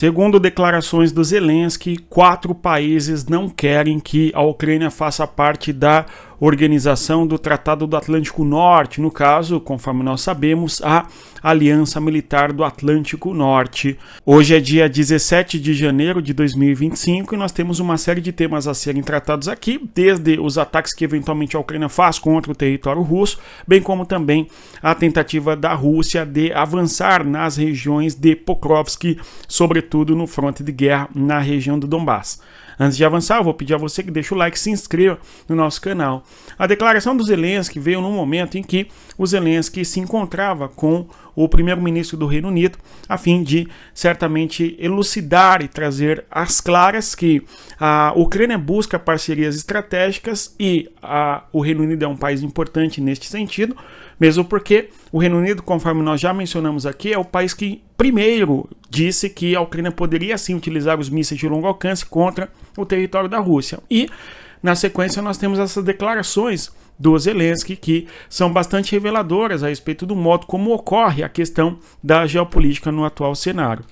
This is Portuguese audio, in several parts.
Segundo declarações do Zelensky, 4 países não querem que a Ucrânia faça parte da organização do Tratado do Atlântico Norte, no caso, conforme nós sabemos, a Aliança Militar do Atlântico Norte. Hoje é dia 17 de janeiro de 2025 e nós temos uma série de temas a serem tratados aqui, desde os ataques que eventualmente a Ucrânia faz contra o território russo, bem como também a tentativa da Rússia de avançar nas regiões de Pokrovsk, sobretudo no fronte de guerra na região do Donbass. Antes de avançar, eu vou pedir a você que deixe o like e se inscreva no nosso canal. A declaração do Zelensky veio num momento em que o Zelensky se encontrava com o primeiro-ministro do Reino Unido, a fim de certamente elucidar e trazer às claras que a Ucrânia busca parcerias estratégicas e o Reino Unido é um país importante neste sentido, mesmo porque o Reino Unido, conforme nós já mencionamos aqui, é o país que primeiro disse que a Ucrânia poderia sim utilizar os mísseis de longo alcance contra o território da Rússia. E, na sequência, nós temos essas declarações do Zelensky que são bastante reveladoras a respeito do modo como ocorre a questão da geopolítica no atual cenário.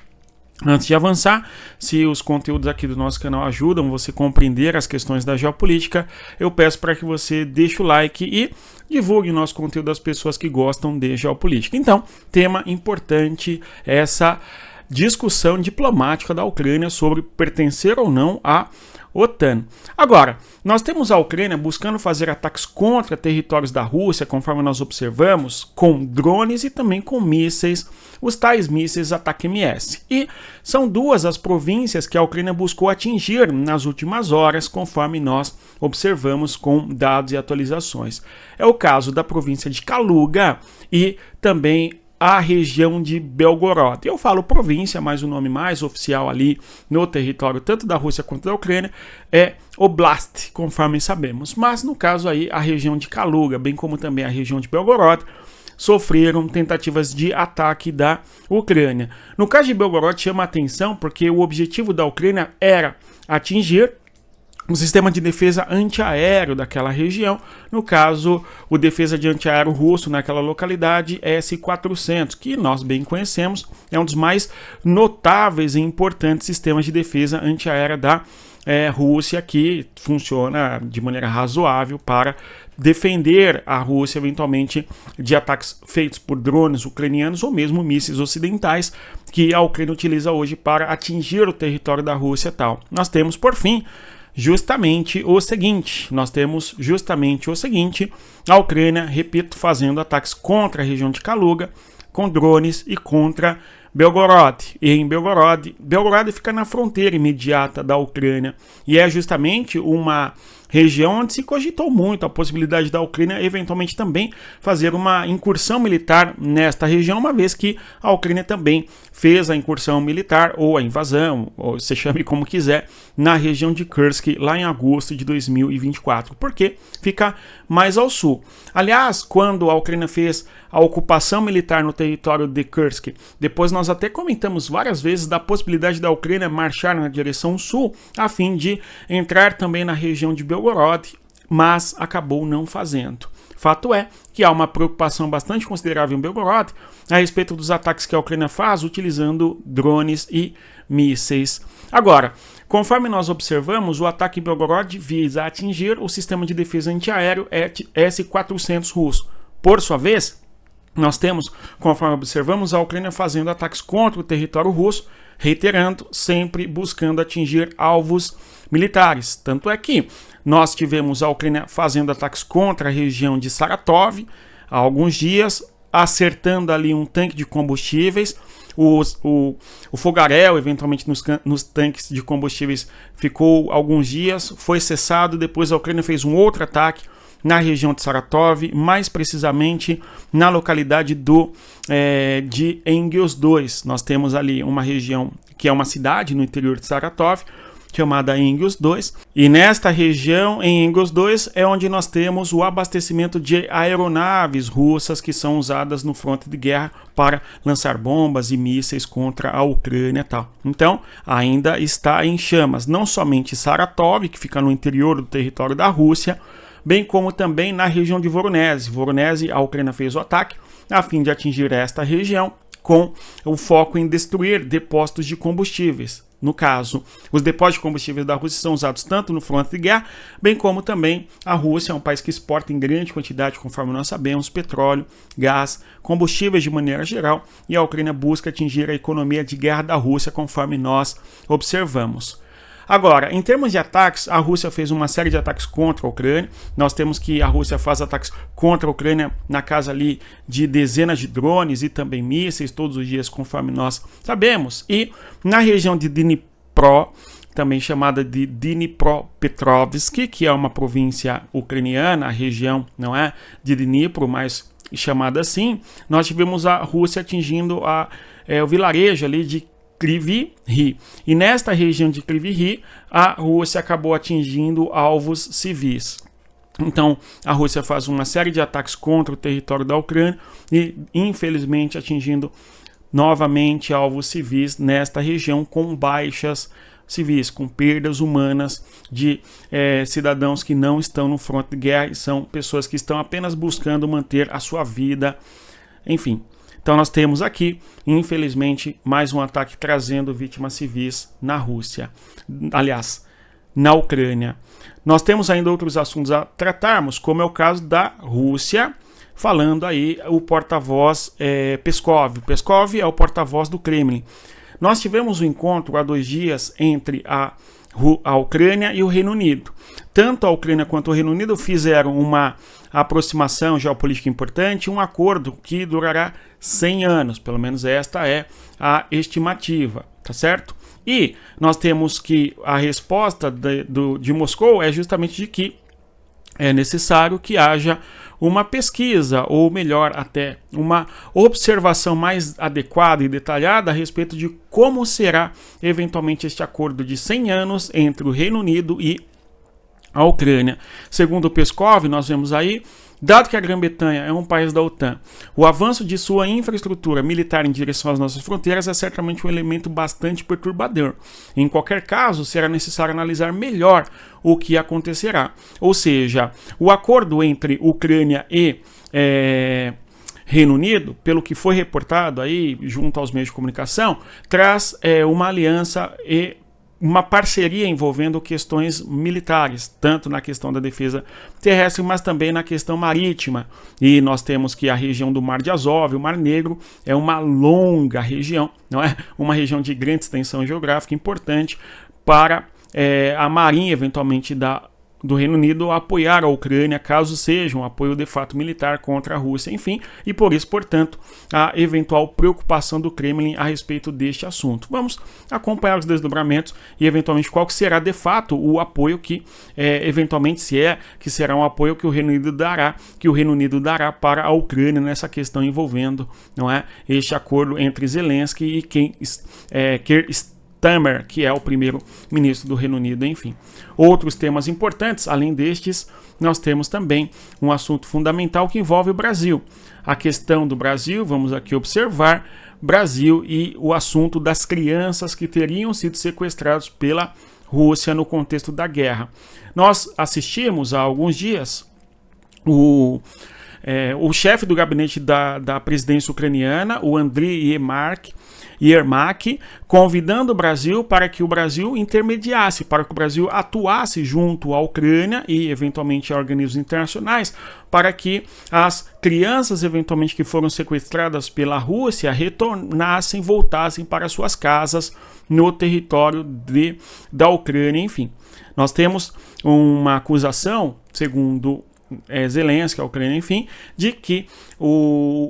Antes de avançar, se os conteúdos aqui do nosso canal ajudam você a compreender as questões da geopolítica, eu peço para que você deixe o like e divulgue o nosso conteúdo às pessoas que gostam de geopolítica. Então, tema importante, essa discussão diplomática da Ucrânia sobre pertencer ou não à OTAN. Agora, nós temos a Ucrânia buscando fazer ataques contra territórios da Rússia, conforme nós observamos, com drones e também com mísseis, os tais mísseis Ataque-MS. E são duas as províncias que a Ucrânia buscou atingir nas últimas horas, conforme nós observamos com dados e atualizações. É o caso da província de Kaluga e também a região de Belgorod. Eu falo província, mas o nome mais oficial ali no território tanto da Rússia quanto da Ucrânia é Oblast, conforme sabemos. Mas no caso aí a região de Kaluga, bem como também a região de Belgorod, sofreram tentativas de ataque da Ucrânia. No caso de Belgorod chama a atenção porque o objetivo da Ucrânia era atingir o sistema de defesa antiaéreo daquela região, no caso, o defesa de antiaéreo russo naquela localidade S-400, que nós bem conhecemos, é um dos mais notáveis e importantes sistemas de defesa antiaérea da Rússia, que funciona de maneira razoável para defender a Rússia eventualmente de ataques feitos por drones ucranianos ou mesmo mísseis ocidentais que a Ucrânia utiliza hoje para atingir o território da Rússia e tal. Nós temos, por fim, justamente o seguinte, a Ucrânia, repito, fazendo ataques contra a região de Kaluga, com drones e contra Belgorod. E em Belgorod fica na fronteira imediata da Ucrânia e é justamente uma região onde se cogitou muito a possibilidade da Ucrânia eventualmente também fazer uma incursão militar nesta região, uma vez que a Ucrânia também fez a incursão militar ou a invasão, ou se chame como quiser, na região de Kursk lá em agosto de 2024, porque fica mais ao sul. Aliás, quando a Ucrânia fez a ocupação militar no território de Kursk, depois nós até comentamos várias vezes da possibilidade da Ucrânia marchar na direção sul, a fim de entrar também na região de Belgorod, mas acabou não fazendo. Fato é que há uma preocupação bastante considerável em Belgorod a respeito dos ataques que a Ucrânia faz utilizando drones e mísseis. Agora, conforme nós observamos, o ataque em Belgorod visa atingir o sistema de defesa antiaéreo S-400 russo. Por sua vez, nós temos, conforme observamos, a Ucrânia fazendo ataques contra o território russo, reiterando, sempre buscando atingir alvos militares. Tanto é que nós tivemos a Ucrânia fazendo ataques contra a região de Saratov há alguns dias, acertando ali um tanque de combustíveis. O fogaréu, eventualmente, nos tanques de combustíveis ficou alguns dias, foi cessado. Depois a Ucrânia fez um outro ataque na região de Saratov, mais precisamente na localidade de Engels 2. Nós temos ali uma região que é uma cidade no interior de Saratov, chamada Engels 2, e nesta região, em Engels 2, é onde nós temos o abastecimento de aeronaves russas que são usadas no fronte de guerra para lançar bombas e mísseis contra a Ucrânia e tal. Então, ainda está em chamas, não somente Saratov, que fica no interior do território da Rússia, bem como também na região de Voronezh. Voronezh, a Ucrânia fez o ataque a fim de atingir esta região com o foco em destruir depósitos de combustíveis. No caso, os depósitos de combustíveis da Rússia são usados tanto no fronte de guerra, bem como também a Rússia é um país que exporta em grande quantidade, conforme nós sabemos, petróleo, gás, combustíveis de maneira geral, e a Ucrânia busca atingir a economia de guerra da Rússia, conforme nós observamos. Agora, em termos de ataques, a Rússia fez uma série de ataques contra a Ucrânia. Nós temos que a Rússia faz ataques contra a Ucrânia na casa ali de dezenas de drones e também mísseis todos os dias, conforme nós sabemos. E na região de Dnipro, também chamada de Dnipropetrovsk, que é uma província ucraniana, a região, não é, de Dnipro, mas chamada assim, nós tivemos a Rússia atingindo o vilarejo ali de Kryvyi Rih. E nesta região de Kryvyi Rih, a Rússia acabou atingindo alvos civis. Então, a Rússia faz uma série de ataques contra o território da Ucrânia e, infelizmente, atingindo novamente alvos civis nesta região com baixas civis, com perdas humanas de cidadãos que não estão no fronte de guerra e são pessoas que estão apenas buscando manter a sua vida, enfim. Então nós temos aqui, infelizmente, mais um ataque trazendo vítimas civis na Rússia, aliás, na Ucrânia. Nós temos ainda outros assuntos a tratarmos, como é o caso da Rússia, falando aí o porta-voz Peskov. Peskov é o porta-voz do Kremlin. Nós tivemos um encontro há 2 dias entre a Ucrânia e o Reino Unido. Tanto a Ucrânia quanto o Reino Unido fizeram uma aproximação geopolítica importante, um acordo que durará 100 anos, pelo menos esta é a estimativa, tá certo? E nós temos que a resposta de Moscou é justamente de que é necessário que haja uma pesquisa, ou melhor, até uma observação mais adequada e detalhada a respeito de como será eventualmente este acordo de 100 anos entre o Reino Unido e a Ucrânia. Segundo o Peskov, nós vemos aí, dado que a Grã-Bretanha é um país da OTAN, o avanço de sua infraestrutura militar em direção às nossas fronteiras é certamente um elemento bastante perturbador. Em qualquer caso, será necessário analisar melhor o que acontecerá. Ou seja, o acordo entre Ucrânia e Reino Unido, pelo que foi reportado aí junto aos meios de comunicação, traz uma aliança e uma parceria envolvendo questões militares, tanto na questão da defesa terrestre, mas também na questão marítima. E nós temos que a região do Mar de Azov, o Mar Negro, é uma longa região, não é? Uma região de grande extensão geográfica importante para a marinha, eventualmente, do Reino Unido apoiar a Ucrânia, caso seja um apoio de fato militar contra a Rússia, enfim, e por isso, portanto, a eventual preocupação do Kremlin a respeito deste assunto. Vamos acompanhar os desdobramentos e, eventualmente, qual será de fato o apoio que, eventualmente, que será um apoio que o Reino Unido dará para a Ucrânia nessa questão envolvendo, não é, este acordo entre Zelensky e Keir Starmer, que é o primeiro-ministro do Reino Unido, enfim. Outros temas importantes, além destes, nós temos também um assunto fundamental que envolve o Brasil. A questão do Brasil, vamos aqui observar, Brasil e o assunto das crianças que teriam sido sequestradas pela Rússia no contexto da guerra. Nós assistimos há alguns dias o chefe do gabinete da presidência ucraniana, o Andriy Yermak, convidando o Brasil para que o Brasil intermediasse, para que o Brasil atuasse junto à Ucrânia e, eventualmente, a organismos internacionais, para que as crianças, eventualmente, que foram sequestradas pela Rússia, retornassem, voltassem para suas casas no território da Ucrânia, enfim. Nós temos uma acusação, segundo Zelensky, a Ucrânia, enfim, de que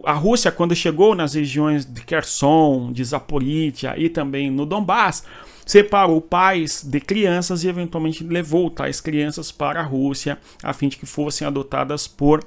a Rússia, quando chegou nas regiões de Kherson, de Zaporizhia e também no Donbass, separou pais de crianças e eventualmente levou tais crianças para a Rússia a fim de que fossem adotadas por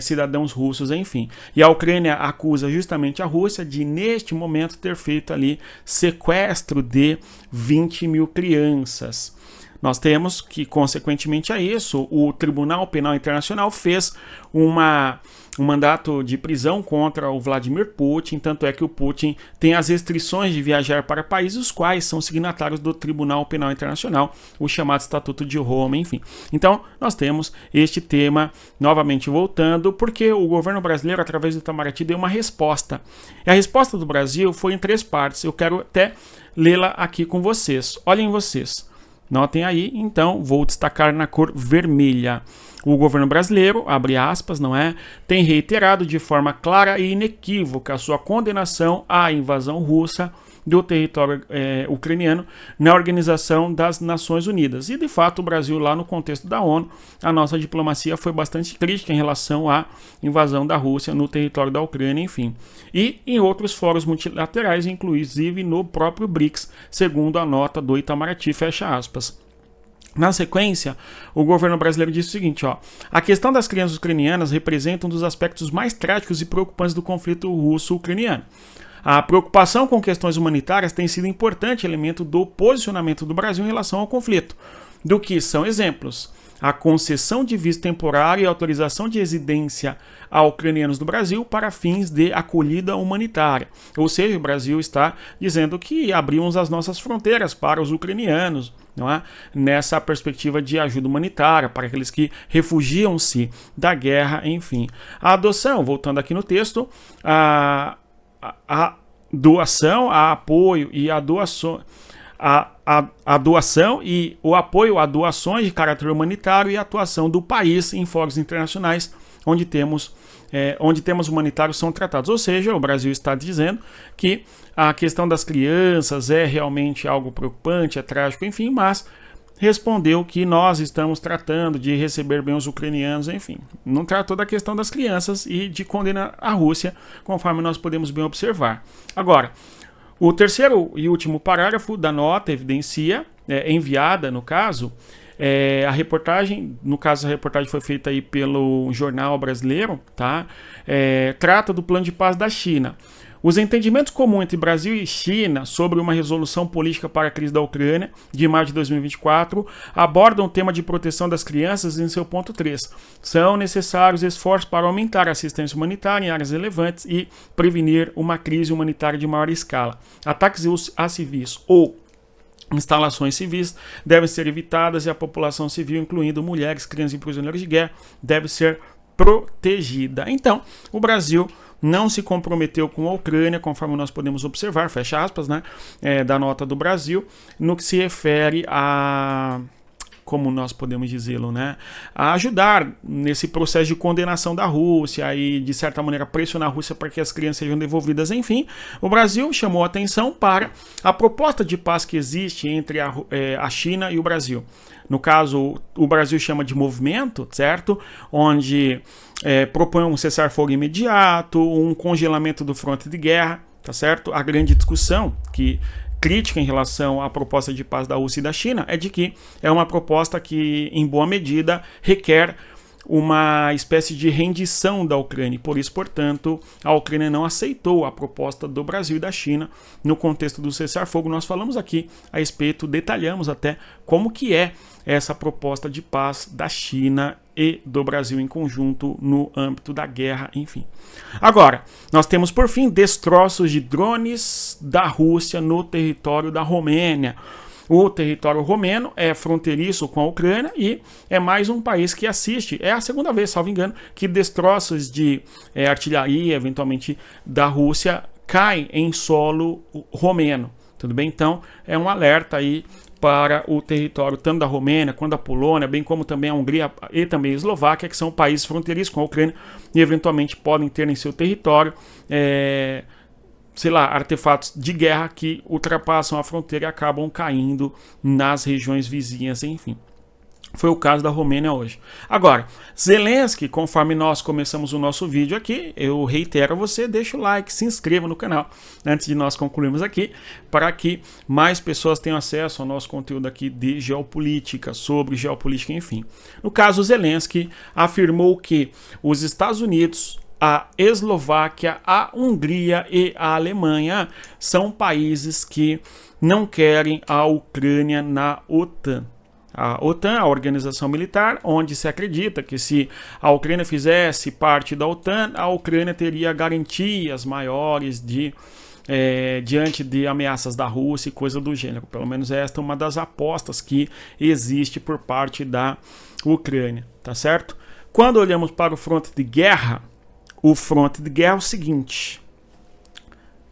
cidadãos russos, enfim. E a Ucrânia acusa justamente a Rússia de, neste momento, ter feito ali sequestro de 20 mil crianças. Nós temos que, consequentemente a isso, o Tribunal Penal Internacional fez uma um mandato de prisão contra o Vladimir Putin, tanto é que o Putin tem as restrições de viajar para países os quais são signatários do Tribunal Penal Internacional, o chamado Estatuto de Roma, enfim. Então, nós temos este tema novamente voltando, porque o governo brasileiro, através do Itamaraty, deu uma resposta. E a resposta do Brasil foi em 3 partes. Eu quero até lê-la aqui com vocês. Olhem vocês. Notem aí, então, vou destacar na cor vermelha. O governo brasileiro, abre aspas, não é, tem reiterado de forma clara e inequívoca a sua condenação à invasão russa do território ucraniano na Organização das Nações Unidas. E, de fato, o Brasil, lá no contexto da ONU, a nossa diplomacia foi bastante crítica em relação à invasão da Rússia no território da Ucrânia, enfim. E em outros fóruns multilaterais, inclusive no próprio BRICS, segundo a nota do Itamaraty, fecha aspas. Na sequência, o governo brasileiro disse o seguinte, ó, a questão das crianças ucranianas representa um dos aspectos mais trágicos e preocupantes do conflito russo-ucraniano. A preocupação com questões humanitárias tem sido um importante elemento do posicionamento do Brasil em relação ao conflito, do que são exemplos: a concessão de visto temporário e autorização de residência a ucranianos do Brasil para fins de acolhida humanitária. Ou seja, o Brasil está dizendo que abrimos as nossas fronteiras para os ucranianos, não é? Nessa perspectiva de ajuda humanitária, para aqueles que refugiam-se da guerra, enfim. A adoção, voltando aqui no texto, a doação, a apoio e a doação, a doação e o apoio a doações de caráter humanitário e a atuação do país em fóruns internacionais onde temas humanitários são tratados. Ou seja, o Brasil está dizendo que a questão das crianças é realmente algo preocupante, é trágico, enfim, mas respondeu que nós estamos tratando de receber bem os ucranianos, enfim. Não tratou da questão das crianças e de condenar a Rússia, conforme nós podemos bem observar. Agora, o terceiro e último parágrafo da nota evidencia, enviada no caso, a reportagem, no caso a reportagem foi feita aí pelo Jornal Brasileiro, tá? Trata do plano de paz da China. Os entendimentos comuns entre Brasil e China sobre uma resolução política para a crise da Ucrânia, de maio de 2024, abordam o tema de proteção das crianças em seu ponto 3. São necessários esforços para aumentar a assistência humanitária em áreas relevantes e prevenir uma crise humanitária de maior escala. Ataques a civis ou instalações civis devem ser evitadas e a população civil, incluindo mulheres, crianças e prisioneiros de guerra, deve ser protegida. Então, o Brasil não se comprometeu com a Ucrânia, conforme nós podemos observar, fecha aspas, né, da nota do Brasil, no que se refere a, como nós podemos dizê-lo, né, a ajudar nesse processo de condenação da Rússia e, de certa maneira, pressionar a Rússia para que as crianças sejam devolvidas. Enfim, o Brasil chamou a atenção para a proposta de paz que existe entre a China e o Brasil. No caso, o Brasil chama de movimento, certo? Onde propõe um cessar-fogo imediato, um congelamento do fronte de guerra, tá certo? A grande discussão crítica em relação à proposta de paz da Rússia e da China é de que é uma proposta que, em boa medida, requer uma espécie de rendição da Ucrânia. Por isso, portanto, a Ucrânia não aceitou a proposta do Brasil e da China no contexto do cessar-fogo. Nós falamos aqui a respeito, detalhamos até como que é essa proposta de paz da China e do Brasil em conjunto no âmbito da guerra, enfim. Agora, nós temos por fim destroços de drones da Rússia no território da Romênia. O território romeno é fronteiriço com a Ucrânia e é mais um país que assiste. É a segunda vez, salvo engano, que destroços de artilharia, eventualmente da Rússia, caem em solo romeno. Tudo bem? Então, é um alerta aí para o território tanto da Romênia quanto da Polônia, bem como também a Hungria e também a Eslováquia, que são países fronteiriços com a Ucrânia e eventualmente podem ter em seu território artefatos de guerra que ultrapassam a fronteira e acabam caindo nas regiões vizinhas, enfim. Foi o caso da Romênia hoje. Agora, Zelensky, conforme nós começamos o nosso vídeo aqui, eu reitero a você, deixa o like, se inscreva no canal, antes de nós concluirmos aqui, para que mais pessoas tenham acesso ao nosso conteúdo aqui de geopolítica, sobre geopolítica, enfim. No caso, Zelensky afirmou que os Estados Unidos, a Eslováquia, a Hungria e a Alemanha são países que não querem a Ucrânia na OTAN. a OTAN, a organização militar, onde se acredita que se a Ucrânia fizesse parte da OTAN, a Ucrânia teria garantias maiores diante de ameaças da Rússia e coisa do gênero. Pelo menos esta é uma das apostas que existe por parte da Ucrânia, tá certo? Quando olhamos para o fronte de guerra, o seguinte: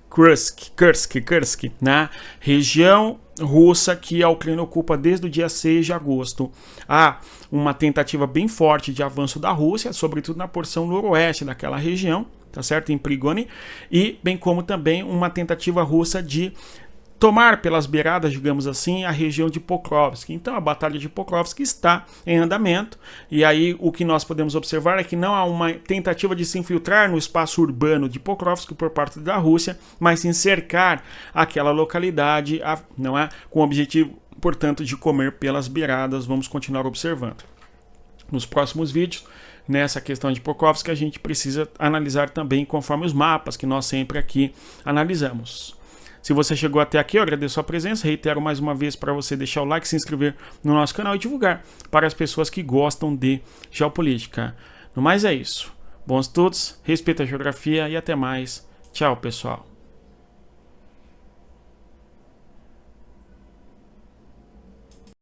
Kursk, né? Região russa que a Ucrânia ocupa desde o dia 6 de agosto. Há uma tentativa bem forte de avanço da Rússia, sobretudo na porção noroeste daquela região, tá certo? Em Prigoni, e bem como também uma tentativa russa de tomar pelas beiradas, digamos assim, a região de Pokrovsk. Então a batalha de Pokrovsk está em andamento, e aí o que nós podemos observar é que não há uma tentativa de se infiltrar no espaço urbano de Pokrovsk por parte da Rússia, mas sim cercar aquela localidade, não é, com o objetivo, portanto, de comer pelas beiradas. Vamos continuar observando. Nos próximos vídeos, nessa questão de Pokrovsk, a gente precisa analisar também conforme os mapas que nós sempre aqui analisamos. Se você chegou até aqui, eu agradeço a presença, reitero mais uma vez para você deixar o like, se inscrever no nosso canal e divulgar para as pessoas que gostam de geopolítica. No mais é isso. Bons estudos, respeita a geografia e até mais. Tchau, pessoal.